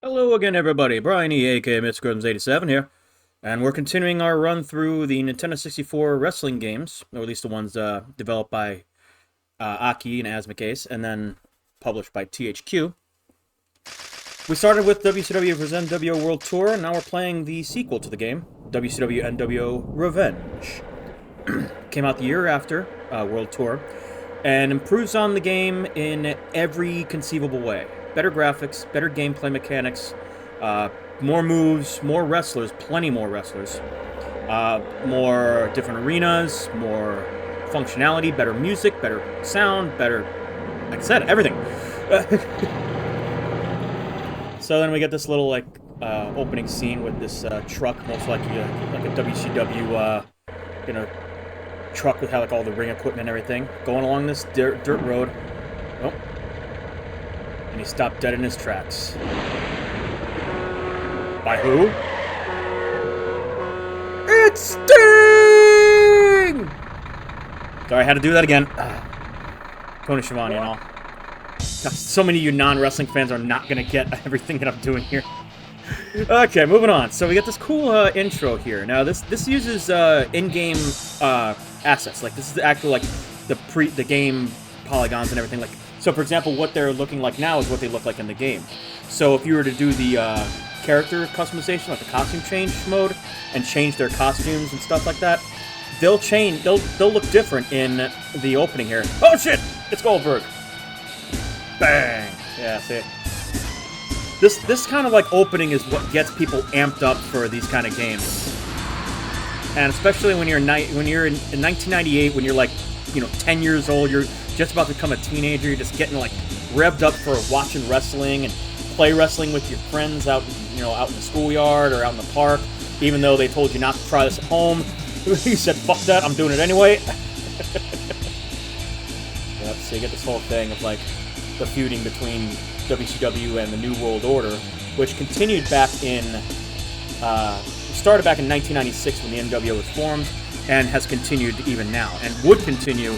Hello again, everybody. Brian E, aka MrGrims87 here, and we're continuing our run through the Nintendo 64 wrestling games, or at least the ones developed by AKI and nSnicks, and then published by THQ. We started with WCW vs. nWo World Tour, and now we're playing the sequel to the game, WCW nWo Revenge. Came out the year after World Tour, and improves on the game in every conceivable way. Better graphics, better gameplay mechanics, more moves, more wrestlers, plenty more wrestlers, more different arenas, more functionality, better music, better sound, better, like I said, everything. So then we get this little opening scene with this truck, most likely like a WCW truck with how all the ring equipment and everything, going along this dirt road. Oh. And he stopped dead in his tracks. By who? It's Sting! Sorry, I had to do that again. Tony Schiavone and all. God, so many of you non-wrestling fans are not going to get everything that I'm doing here. Okay, moving on. So we got this cool intro here. Now this uses in-game assets. Like this is actually like the game polygons and everything. Like so, for example, what they're looking like now is what they look like in the game. So if you were to do the character customization, like the costume change mode, and change their costumes and stuff like that, they'll change. They'll look different in the opening here. Oh shit! It's Goldberg. Bang! Yeah, see it. This kind of like opening is what gets people amped up for these kind of games, and especially when you're in 1998, when you're like 10 years old, you're just about to become a teenager, you're just getting like revved up for watching wrestling and play wrestling with your friends out out in the schoolyard or out in the park, even though they told you not to try this at home. You said fuck that, I'm doing it anyway. Yep, so you get this whole thing of like the feuding between WCW and the New World Order, which continued back in, started back in 1996 when the nWo was formed, and has continued even now, and would continue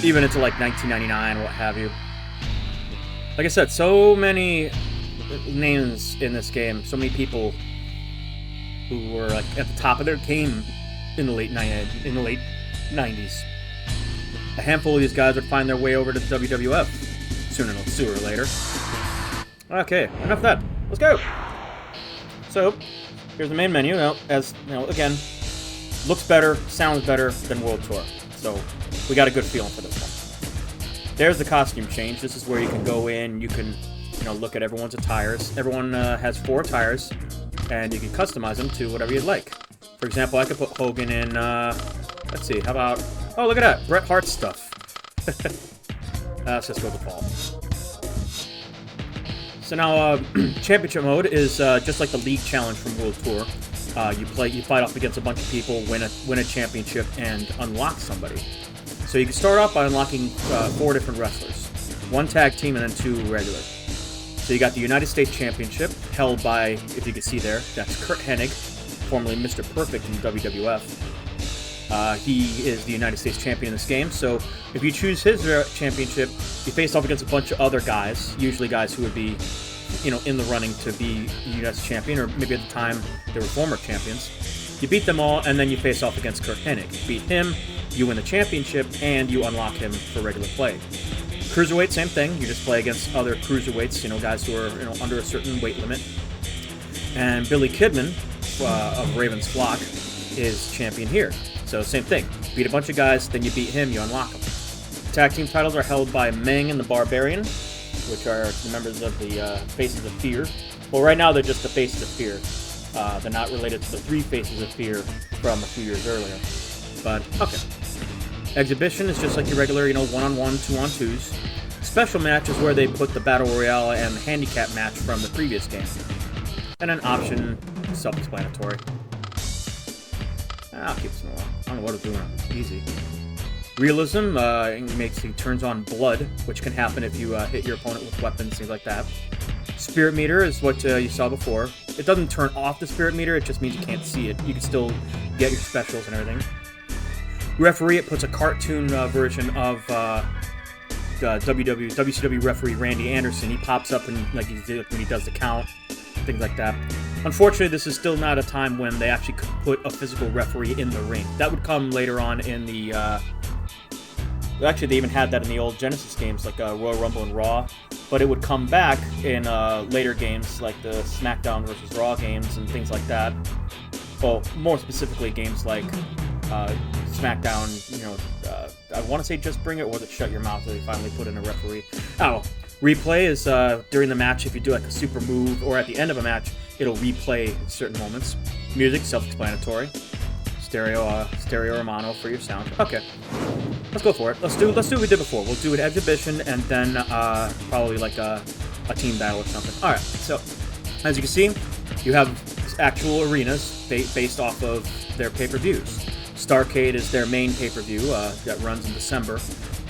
even into like 1999, what have you. Like I said, so many names in this game, so many people who were like at the top of their game in the late 90s. A handful of these guys would find their way over to the WWF sooner or later. Okay, enough of that. Let's go. So, here's the main menu. Now, as again, looks better, sounds better than World Tour. So, we got a good feeling for this one. There's the costume change. This is where you can go in. You can, look at everyone's attires. Everyone has 4 attires, and you can customize them to whatever you'd like. For example, I could put Hogan in. Let's see. How about? Oh, look at that, Bret Hart stuff. Let's just go with the fall. So now, championship mode is just like the league challenge from World Tour. You fight off against a bunch of people, win a championship, and unlock somebody. So you can start off by unlocking 4 different wrestlers, 1 tag team and then 2 regular. So you got the United States Championship, held by, if you can see there, that's Curt Hennig, formerly Mr. Perfect in WWF. He is the United States champion in this game, so if you choose his championship, you face off against a bunch of other guys, usually guys who would be, in the running to be U.S. champion, or maybe at the time they were former champions. You beat them all, and then you face off against Curt Hennig. You beat him, you win the championship, and you unlock him for regular play. Cruiserweight, same thing. You just play against other cruiserweights, guys who are under a certain weight limit. And Billy Kidman of Raven's Flock is champion here. So same thing. Beat a bunch of guys, then you beat him, you unlock them. Tag team titles are held by Meng and the Barbarian, which are the members of the Faces of Fear. Well, right now they're just the Faces of Fear. They're not related to the 3 Faces of Fear from a few years earlier. But, okay. Exhibition is just like your regular, 1-on-1, 2-on-2s. Special match is where they put the Battle Royale and the Handicap match from the previous game. And then option, self-explanatory. I'll keep some more. I don't know what I'm doing. Easy. Realism he turns on blood, which can happen if you hit your opponent with weapons, things like that. Spirit meter is what you saw before. It doesn't turn off the spirit meter, it just means you can't see it. You can still get your specials and everything. Referee, it puts a cartoon version of WCW referee Randy Anderson. He pops up and like when he does the count, things like that. Unfortunately, this is still not a time when they actually could put a physical referee in the ring. That would come later on in the. Actually, they even had that in the old Genesis games, like Royal Rumble and Raw. But it would come back in later games, like the SmackDown versus Raw games and things like that. Well, more specifically, games like SmackDown. I want to say Just Bring It, or was it Shut Your Mouth? They finally put in a referee. Oh, replay is during the match. If you do like a super move, or at the end of a match, it'll replay certain moments. Music, self-explanatory. Stereo or mono for your sound. Okay, let's go for it. Let's do what we did before. We'll do an exhibition and then probably like a team battle or something. All right. So as you can see, you have actual arenas based off of their pay-per-views. Starrcade is their main pay-per-view that runs in December,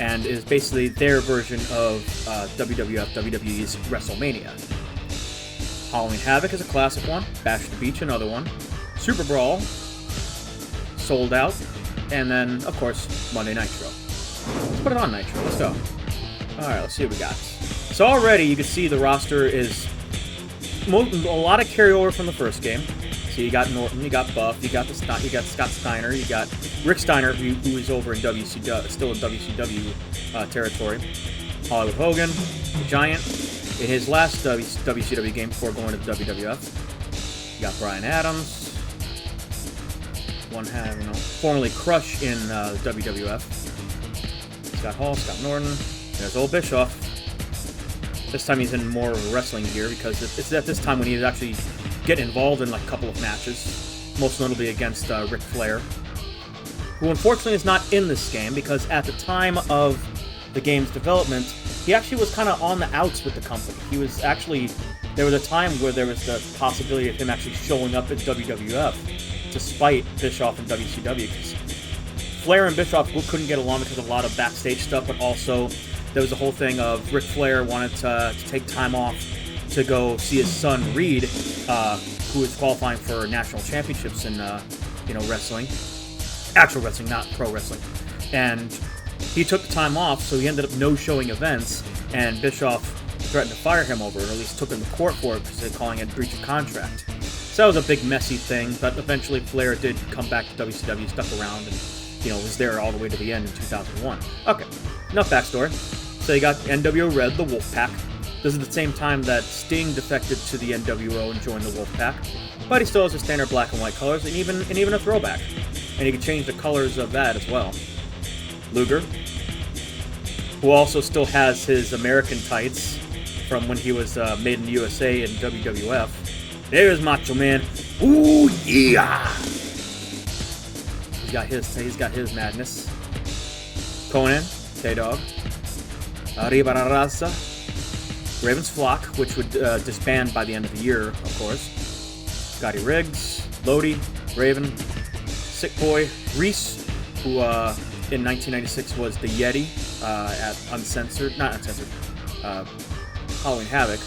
and is basically their version of WWE's WrestleMania. Halloween Havoc is a classic one. Bash at the Beach, another one. Super Brawl, sold out, and then of course Monday Nitro. Let's put it on Nitro. Let's go. All right, let's see what we got. So already you can see the roster is a lot of carryover from the first game. So you got Norton, you got Buff, you got Scott Steiner, you got Rick Steiner, who is over in WCW, still in WCW territory. Hollywood Hogan, the Giant, in his last WCW game before going to the WWF. You got Bryan Adams. Formerly Crush in WWF. Scott Hall, Scott Norton. There's old Bischoff. This time he's in more wrestling gear because it's at this time when he's actually getting involved in like a couple of matches, most notably against Ric Flair, who unfortunately is not in this game because at the time of the game's development, he actually was kind of on the outs with the company. He was actually, there was a time where there was the possibility of him actually showing up at WWF despite Bischoff and WCW, because Flair and Bischoff couldn't get along because of a lot of backstage stuff, but also there was the whole thing of Ric Flair wanted to take time off to go see his son Reed, who was qualifying for national championships in wrestling, actual wrestling, not pro wrestling, and he took the time off, so he ended up no-showing events, and Bischoff threatened to fire him over it, or at least took him to court for it, because they're calling it breach of contract. So that was a big messy thing, but eventually Flair did come back to WCW, stuck around, and was there all the way to the end in 2001. Okay, enough backstory. So you got NWO Red, the Wolfpack. This is the same time that Sting defected to the NWO and joined the Wolfpack, but he still has the standard black and white colors, and even a throwback, and he can change the colors of that as well. Luger, who also still has his American tights from when he was made in the USA in WWF. There's Macho Man. Ooh yeah! He's got his madness. Conan, K-Dog, Arriba la Raza, Raven's Flock, which would disband by the end of the year, of course. Scotty Riggs, Lodi, Raven, Sick Boy, Reese, who in 1996 was the Yeti at Halloween Havoc.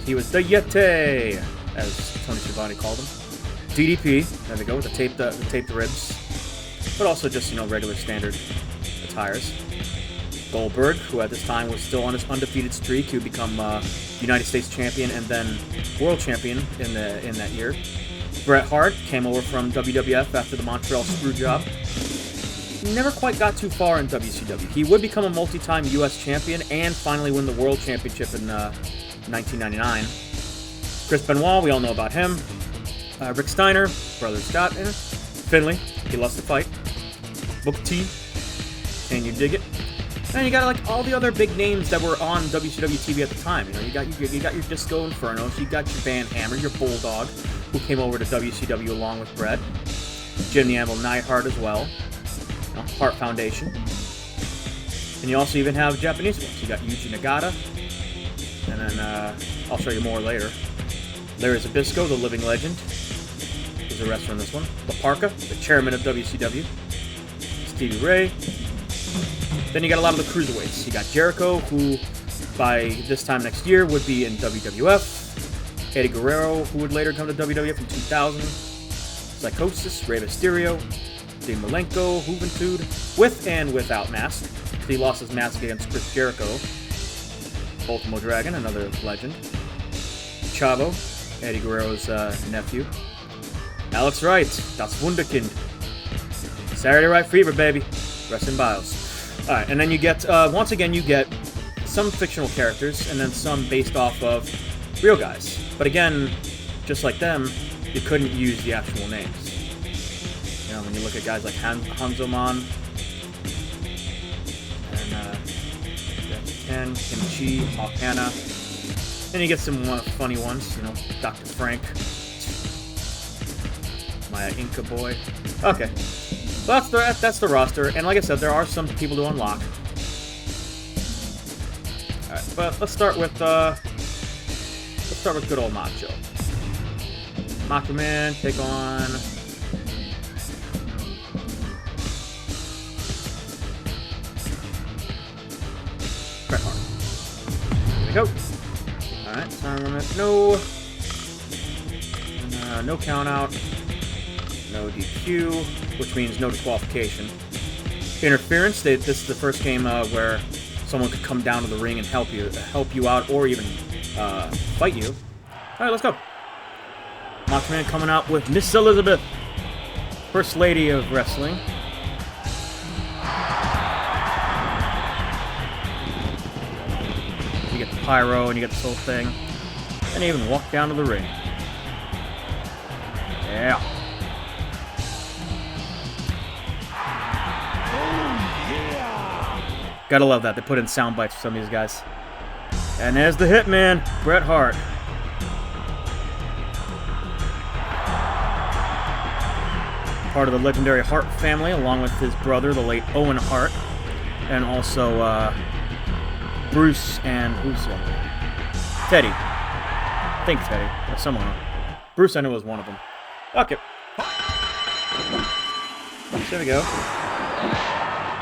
He was the Yeti, as Tony Schiavone called him. DDP, there we go, with the taped ribs, but also just regular standard attires. Goldberg, who at this time was still on his undefeated streak, he would become United States champion and then world champion in that year. Bret Hart came over from WWF after the Montreal Screwjob. Never quite got too far in WCW. He would become a multi-time U.S. champion and finally win the World Championship in 1999. Chris Benoit, we all know about him. Rick Steiner, Brother Scott, Finlay, he loves to fight. Booker T, Can You Dig It? And you got all the other big names that were on WCW TV at the time. You got your Disco Infernos, you got your Van Hammer, your Bulldog, who came over to WCW along with Bret. Jim the Anvil Neidhart as well. Hart Foundation. And you also even have Japanese ones. You got Yuji Nagata, and then I'll show you more later. Larry Zbyszko, the living legend, is a wrestler in this one. La Parka, the chairman of WCW. Stevie Ray. Then you got a lot of the cruiserweights. You got Jericho, who by this time next year would be in WWF. Eddie Guerrero, who would later come to WWF in 2000. Psychosis, Rey Mysterio. Dean Malenko, Juventud, with and without mask. He lost his mask against Chris Jericho. Ultimo Dragon, another legend. Chavo, Eddie Guerrero's nephew. Alex Wright, Das Wunderkind. Saturday Night Fever, baby. Rest in Bios. Alright, and then you get, once again, you get some fictional characters, and then some based off of real guys. But again, just like them, you couldn't use the actual names. You know, when you look at guys like Hanzoman, and Kimchi, Hawkana, and you get some funny ones, you know, Dr. Frank, my Inca boy. Okay, well, that's the roster, and like I said, there are some people to unlock. All right, but let's start with good old Macho. Macho Man take on Bret Hart. Here we go. Alright, time limit. No count out. No DQ, which means no disqualification. Interference. This is the first game where someone could come down to the ring and help you out, or even fight you. Alright, let's go. Macho Man coming out with Miss Elizabeth, First Lady of Wrestling. You get the pyro and you get this whole thing. And you even walk down to the ring. Yeah. Gotta love that. They put in sound bites for some of these guys. And there's the Hitman, Bret Hart. Part of the legendary Hart family, along with his brother, the late Owen Hart. And also, Bruce and who's the other? Teddy. I think Teddy. Or someone. Bruce, I know, was one of them. Okay. There we go.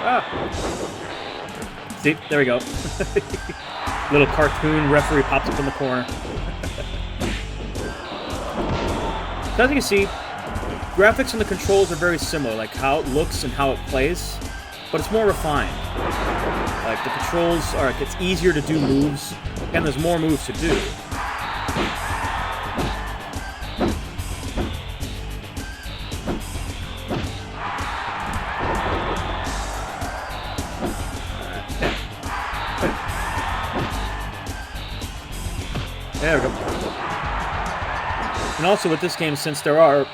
Ah. See? There we go. Little cartoon referee pops up in the corner. So as you can see, graphics and the controls are very similar, like how it looks and how it plays, but it's more refined. Like the controls are, it's easier to do moves, and there's more moves to do. There we go. And also with this game, since there are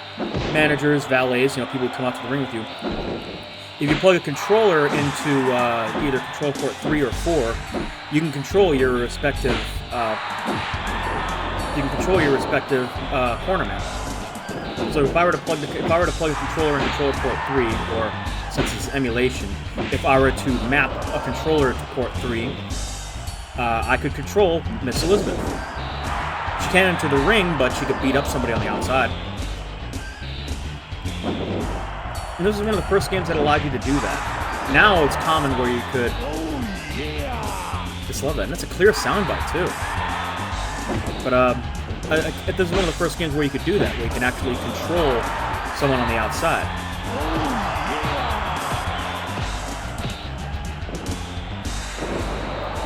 managers, valets, you know, people who come out to the ring with you, if you plug a controller into either control port 3 or 4, you can control your respective corner map. So if I were to plug a controller in control port 3, or since it's emulation, if I were to map a controller to port 3, I could control Miss Elizabeth. She can't enter the ring, but she could beat up somebody on the outside. And this is one of the first games that allowed you to do that. Now it's common where you could... Just love that. And that's a clear soundbite, too. But this is one of the first games where you could do that, where you can actually control someone on the outside.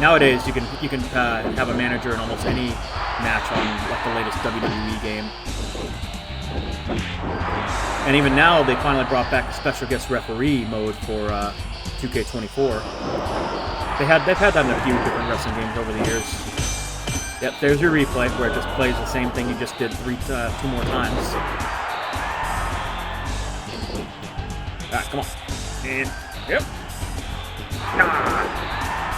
Nowadays, you can have a manager in almost any match on like the latest WWE game. And even now, they finally brought back a special guest referee mode for 2K24. They've had that in a few different wrestling games over the years. Yep, there's your replay where it just plays the same thing you just did two more times. Alright, come on. And, yep.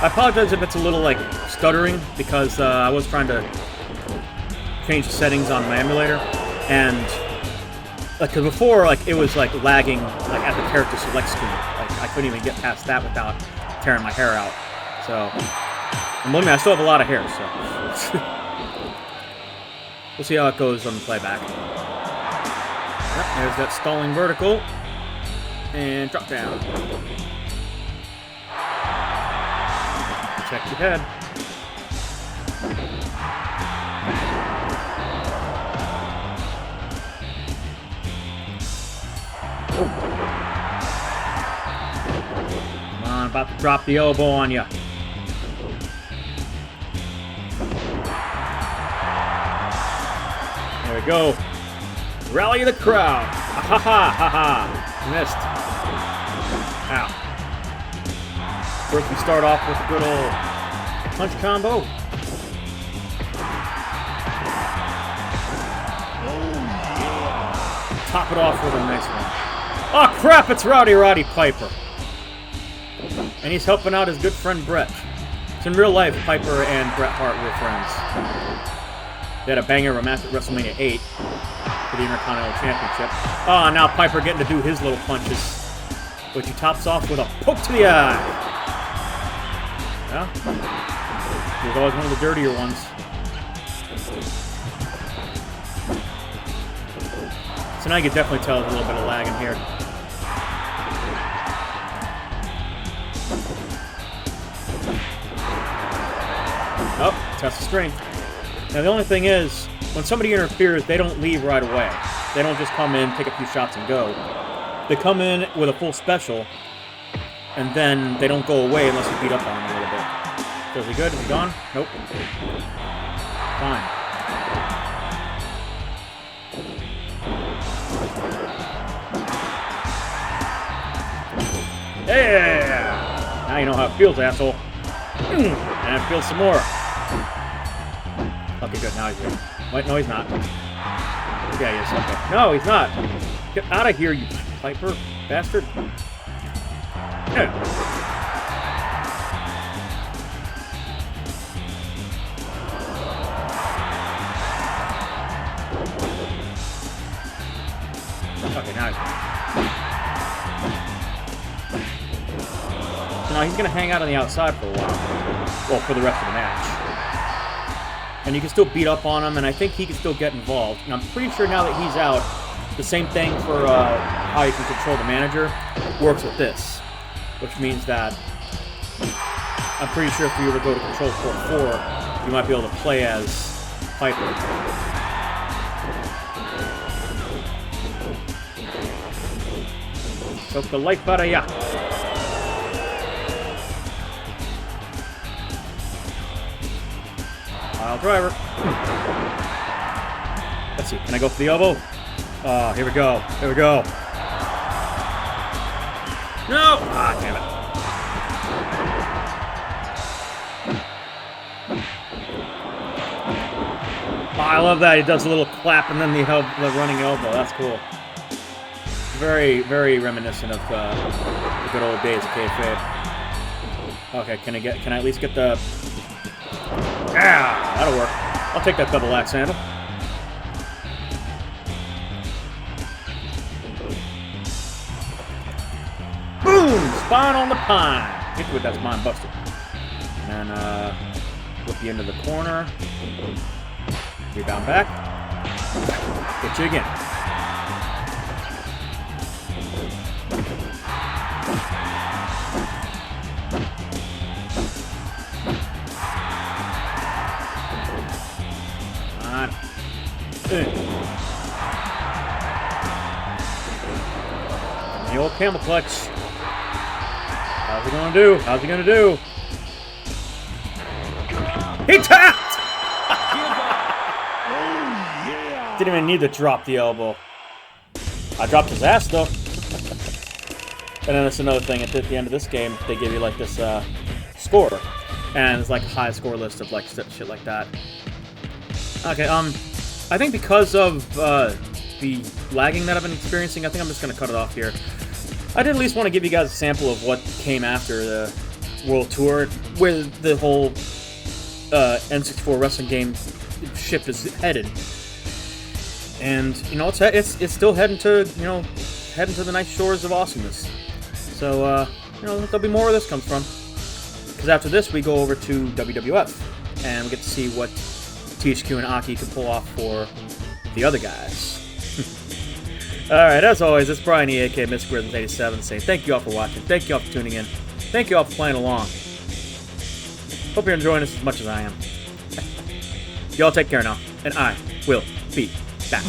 I apologize if it's a little, like, stuttering, because I was trying to change the settings on my emulator, and, like, cause before, like, it was, like, lagging, like, at the character select screen. Like, I couldn't even get past that without tearing my hair out. So, and believe me, I still have a lot of hair, so. We'll see how it goes on the playback. Yep, there's that stalling vertical. And drop down. Check your head. Oh. about to drop the elbow on you. There we go. Rally the crowd. Ha ha ha ha. Missed. Ow. First we start off with a good old punch combo. Top it off with a nice one. Oh crap, it's Roddy Piper. And he's helping out his good friend Bret. So in real life, Piper and Bret Hart were friends. They had a banger match at WrestleMania 8 for the Intercontinental Championship. Oh, now Piper getting to do his little punches, which he tops off with a poke to the eye. Yeah, he was always one of the dirtier ones. So now you can definitely tell there's a little bit of lag in here. Oh, test of strength. Now the only thing is, when somebody interferes, they don't leave right away. They don't just come in, take a few shots, and go. They come in with a full special, and then they don't go away unless you beat up on them a little bit. So is he good? Is he gone? Nope. Fine. Yeah! Now you know how it feels, asshole. And it feels some more. Okay, good. Now he's good. Wait, no, he's not. Yeah, he is. Okay. No, he's not. Get out of here, you Piper bastard. Yeah. Okay, now he's good. So now he's going to hang out on the outside for a while. Well, for the rest of the match. And you can still beat up on him, and I think he can still get involved. And I'm pretty sure now that he's out, the same thing for how you can control the manager works with this. Which means that I'm pretty sure if you were to go to Control Port 4, you might be able to play as Piper. Took the life out of ya. Pile driver. Let's see. Can I go for the elbow? Here we go. Here we go. No! Ah, damn it. Oh, I love that. He does a little clap and then the running elbow. That's cool. Very, very reminiscent of the good old days of kayfabe. Okay, can I at least get the... Yeah, that'll work. I'll take that double axe handle. Boom! Spawn on the pine. Hit you with that spine buster. And then, whip you into the corner. Rebound back. Hit you again. The old camel clutch. How's he gonna do? How's he gonna do? He tapped! Didn't even need to drop the elbow. I dropped his ass though. And then that's another thing. At the end of this game, they give you like this score, and it's like a high score list of like shit like that. Okay, I think because of the lagging that I've been experiencing, I think I'm just gonna cut it off here. I did at least want to give you guys a sample of what came after the World Tour, where the whole N64 wrestling game ship is headed. And you know, it's still heading to the nice shores of awesomeness. So you know, there'll be more where this comes from. Because after this, we go over to WWF, and we get to see what THQ and AKI can pull off for the other guys. Alright, as always, it's Brian E, aka Mr. 87, saying thank you all for watching, thank you all for tuning in, thank you all for playing along. Hope you're enjoying this as much as I am. Y'all take care now, and I will be back.